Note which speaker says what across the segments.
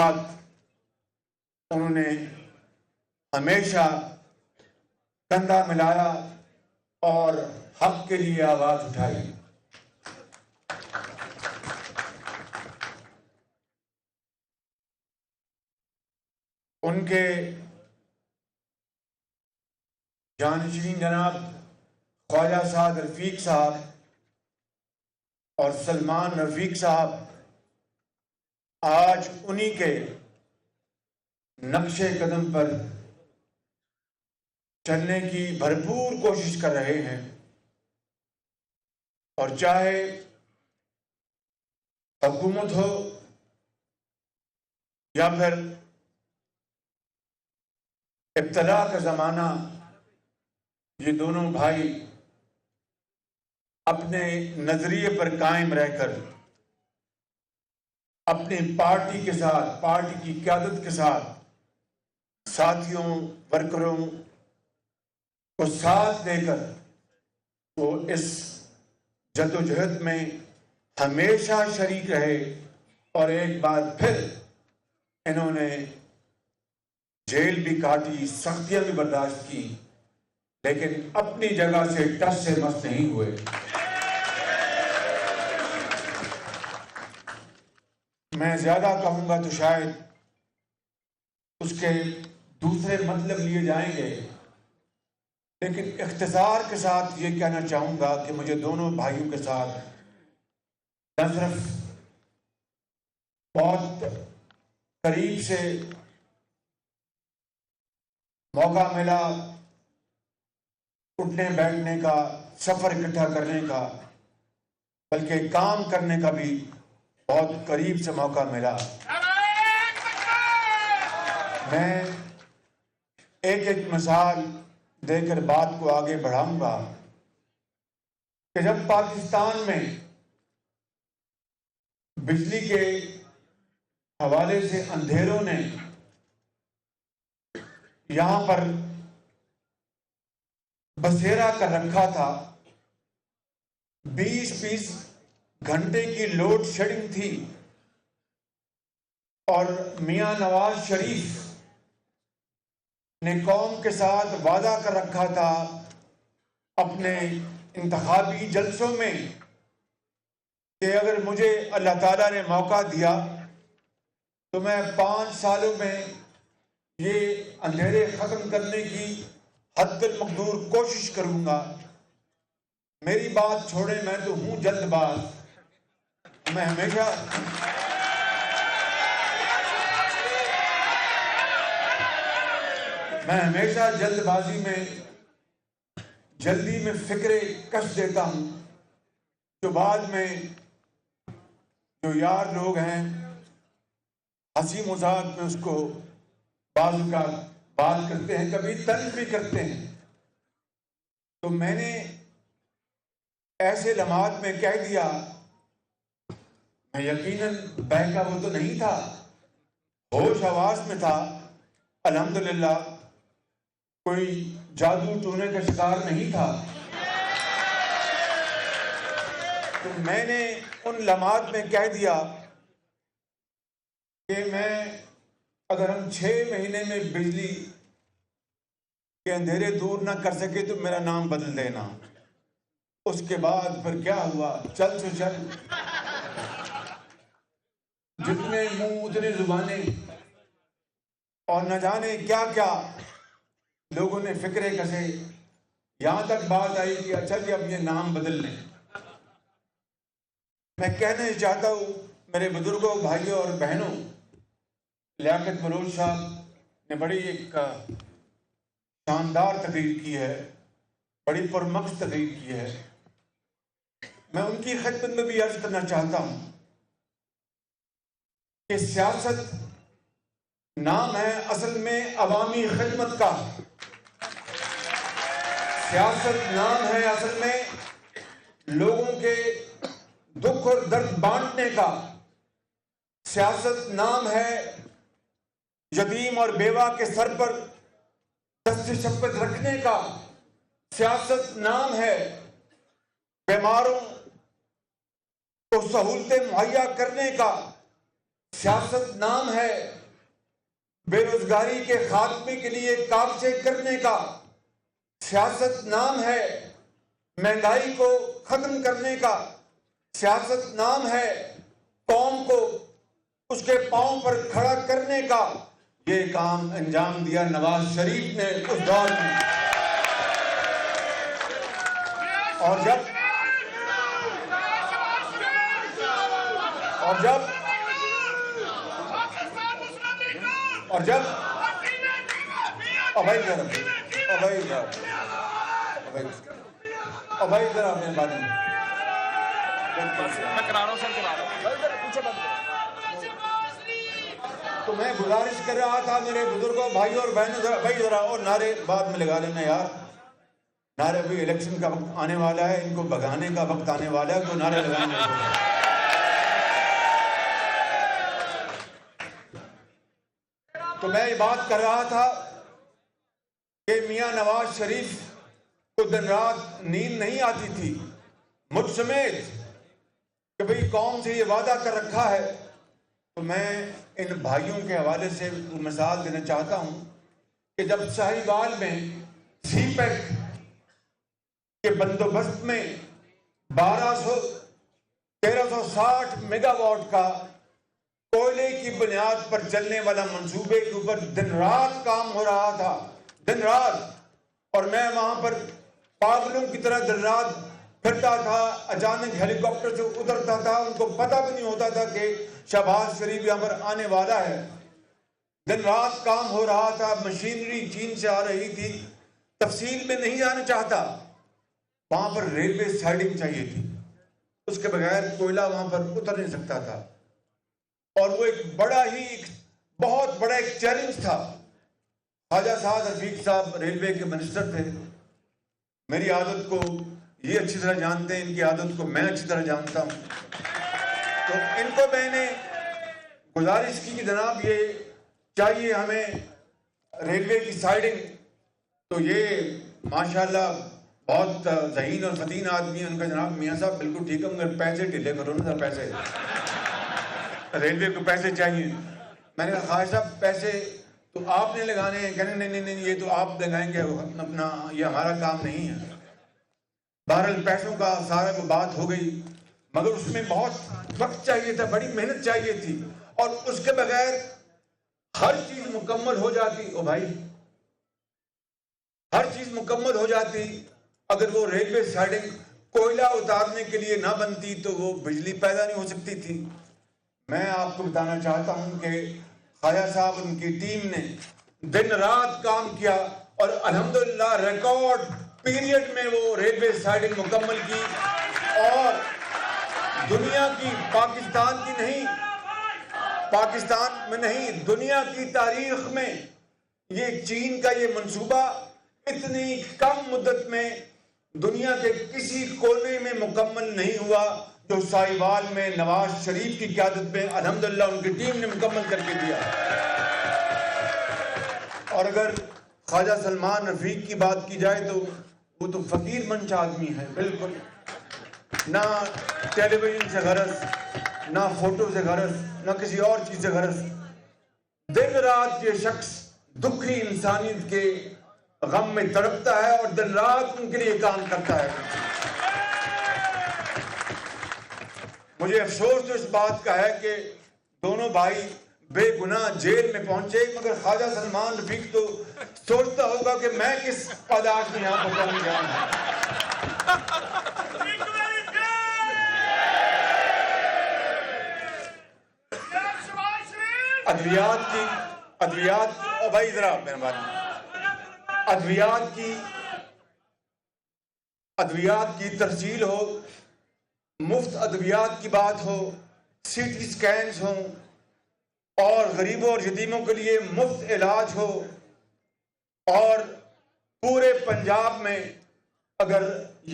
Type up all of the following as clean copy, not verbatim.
Speaker 1: انہوں نے ہمیشہ کندھا ملایا اور حق کے لیے آواز اٹھائی۔ ان کے جانشین جناب خواجہ سعد رفیق صاحب اور سلمان رفیق صاحب آج انہی کے نقش قدم پر چلنے کی بھرپور کوشش کر رہے ہیں، اور چاہے حکومت ہو یا پھر ابتلا کا زمانہ، یہ دونوں بھائی اپنے نظریے پر قائم رہ کر اپنی پارٹی کے ساتھ، پارٹی کی قیادت کے ساتھ ساتھیوں، ورکروں کو ساتھ دے کر وہ اس جدوجہد میں ہمیشہ شریک رہے، اور ایک بار پھر انہوں نے جیل بھی کاٹی، سختیاں بھی برداشت کی، لیکن اپنی جگہ سے ٹس سے مس نہیں ہوئے۔ میں زیادہ کہوں گا تو شاید اس کے دوسرے مطلب لیے جائیں گے، لیکن اختصار کے ساتھ یہ کہنا چاہوں گا کہ مجھے دونوں بھائیوں کے ساتھ نہ صرف بہت قریب سے موقع ملا اٹھنے بیٹھنے کا، سفر اکٹھا کرنے کا، بلکہ کام کرنے کا بھی بہت قریب سے موقع ملا۔ میں ایک ایک مثال دے کر بات کو آگے بڑھاؤں گا کہ جب پاکستان میں بجلی کے حوالے سے اندھیروں نے یہاں پر بسیرا کر رکھا تھا، 20 گھنٹے کی لوڈ شیڈنگ تھی، اور میاں نواز شریف نے قوم کے ساتھ وعدہ کر رکھا تھا اپنے انتخابی جلسوں میں کہ اگر مجھے اللہ تعالیٰ نے موقع دیا تو میں 5 سالوں میں یہ اندھیرے ختم کرنے کی حد المقدور کوشش کروں گا۔ میری بات چھوڑیں، میں تو ہوں جلد باز، میں ہمیشہ جلد بازی میں، جلدی میں فکریں کش دیتا ہوں، جو بعد میں جو یار لوگ ہیں ہنسی مذاق میں اس کو بعض کا بات کرتے ہیں، کبھی طنز بھی کرتے ہیں۔ تو میں نے ایسے لمحات میں کہہ دیا، میں یقیناً بہکا وہ تو نہیں تھا، ہوش حواس میں تھا، الحمدللہ کوئی جادو ٹونے کا شکار نہیں تھا۔ تو میں نے ان لمحات میں کہہ دیا کہ میں اگر ہم 6 مہینے میں بجلی کے اندھیرے دور نہ کر سکے تو میرا نام بدل دینا۔ اس کے بعد پھر کیا ہوا، چل سے چل، جتنے منہ اتنے زبانیں، اور نہ جانے کیا کیا لوگوں نے فکرے کسے، یہاں تک بات آئی کہ اچھا جی اب یہ نام بدل لیں۔ میں کہنا چاہتا ہوں میرے بزرگوں، بھائیوں اور بہنوں، لیاقت بلوچ صاحب نے بڑی ایک شاندار تقریر کی ہے، بڑی پرمغز تقریر کی ہے۔ میں ان کی خدمت میں بھی عرض کرنا چاہتا ہوں کہ سیاست نام ہے اصل میں عوامی خدمت کا، سیاست نام ہے اصل میں لوگوں کے دکھ اور درد بانٹنے کا، سیاست نام ہے یتیم اور بیوہ کے سر پر دست شفقت رکھنے کا، سیاست نام ہے بیماروں کو سہولتیں مہیا کرنے کا، سیاست نام ہے بے روزگاری کے خاتمے کے لیے کاوشیں کرنے کا، سیاست نام ہے مہنگائی کو ختم کرنے کا، سیاست نام ہے قوم کو اس کے پاؤں پر کھڑا کرنے کا۔ یہ کام انجام دیا نواز شریف نے اس دور میں۔ اور جب ذرا میں بات تو میں گزارش کر رہا تھا میرے بزرگوں، بھائیوں اور بہنوں، بھائی ذرا اور نعرے بعد میں لگا لینا یار، نعرے ابھی الیکشن کا وقت آنے والا ہے، ان کو بھگانے کا وقت آنے والا ہے، تو نعرے لگانے کا۔ تو میں یہ بات کر رہا تھا کہ میاں نواز شریف کو دن رات نیند نہیں آتی تھی، مجھ سمیت، کہ بھئی قوم سے یہ وعدہ کر رکھا ہے۔ تو میں ان بھائیوں کے حوالے سے مثال دینا چاہتا ہوں کہ جب ساہیوال میں سی پیک کے بندوبست میں 1360 میگا واٹ کا کوئلے کی بنیاد پر چلنے والا منصوبے کے اوپر دن رات کام ہو رہا تھا، دن رات، اور میں وہاں پر پاگلوں کی طرح دن رات پھرتا تھا، اچانک ہیلی کاپٹر سے اترتا تھا، ان کو پتہ بھی نہیں ہوتا تھا کہ شہباز شریف یہاں پر آنے والا ہے۔ دن رات کام ہو رہا تھا، مشینری چین سے آ رہی تھی، تفصیل میں نہیں جانا چاہتا۔ وہاں پر ریلوے سائڈنگ چاہیے تھی، اس کے بغیر کوئلہ وہاں پر اتر نہیں سکتا تھا، اور وہ ایک بہت بڑا ایک چیلنج تھا۔ خواجہ سعد رفیق صاحب ریلوے کے منسٹر تھے، میری عادت کو یہ اچھی طرح جانتے ہیں، ان کی عادت کو میں اچھی طرح جانتا ہوں۔ تو ان کو میں نے گزارش کی کہ جناب یہ چاہیے ہمیں ریلوے کی سائڈنگ، تو یہ ماشاءاللہ بہت ذہین اور فتین آدمی ہیں، ان کا جناب میاں صاحب بالکل ٹھیک ہے، مگر پیسے ڈھیلے کرو نا، پیسے ریلوے کو پیسے چاہیے۔ میں نے کہا خواجہ صاحب پیسے تو آپ نے لگانے ہیں، کہنے نہیں یہ تو آپ لگائیں گے اپنا، یہ ہمارا کام نہیں ہے۔ بہرحال پیسوں کا سارا کو بات ہو گئی، مگر اس میں بہت وقت چاہیے تھا، بڑی محنت چاہیے تھی، اور اس کے بغیر ہر چیز مکمل ہو جاتی، او بھائی ہر چیز مکمل ہو جاتی، اگر وہ ریلوے سائڈنگ کوئلہ اتارنے کے لیے نہ بنتی تو وہ بجلی پیدا نہیں ہو سکتی تھی۔ میں آپ کو بتانا چاہتا ہوں کہ خواجہ صاحب ان کی ٹیم نے دن رات کام کیا، اور الحمدللہ ریکارڈ پیریڈ میں وہ ریلوے سائڈنگ مکمل کی، اور دنیا کی، پاکستان میں نہیں، دنیا کی تاریخ میں یہ چین کا یہ منصوبہ اتنی کم مدت میں دنیا کے کسی کونے میں مکمل نہیں ہوا جو ساہیوال میں نواز شریف کی قیادت میں الحمدللہ ان کی ٹیم نے مکمل کر کے دیا۔ اور اگر خواجہ سلمان رفیق کی بات کی جائے تو وہ تو فقیر منش آدمی ہے، بالکل نہ ٹیلی ویژن سے غرض، نہ فوٹو سے غرض، نہ کسی اور چیز سے غرض۔ دن رات یہ شخص دکھی انسانیت کے غم میں تڑپتا ہے، اور دن رات ان کے لیے کام کرتا ہے۔ مجھے افسوس تو اس بات کا ہے کہ دونوں بھائی بے گناہ جیل میں پہنچے، مگر خواجہ سلمان رفیق تو سوچتا ہوگا کہ میں کس پاداش میں یہاں پر پہنچ گیا ہوں۔ ادویات اور بھائی ذرا میرے بات، ادویات کی ترسیل ہو، مفت ادویات کی بات ہو، سی ٹی سکینز ہوں، اور غریبوں اور یتیموں کے لیے مفت علاج ہو، اور پورے پنجاب میں اگر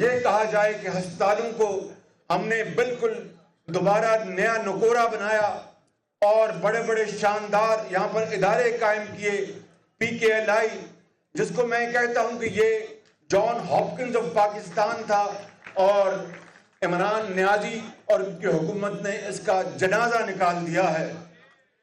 Speaker 1: یہ کہا جائے کہ ہسپتالوں کو ہم نے بالکل دوبارہ نیا نکورہ بنایا اور بڑے بڑے شاندار یہاں پر ادارے قائم کیے، پی کے ایل آئی، جس کو میں کہتا ہوں کہ یہ جان ہاپکنز آف پاکستان تھا، اور عمران نیازی اور ان کی حکومت نے اس کا جنازہ نکال دیا ہے۔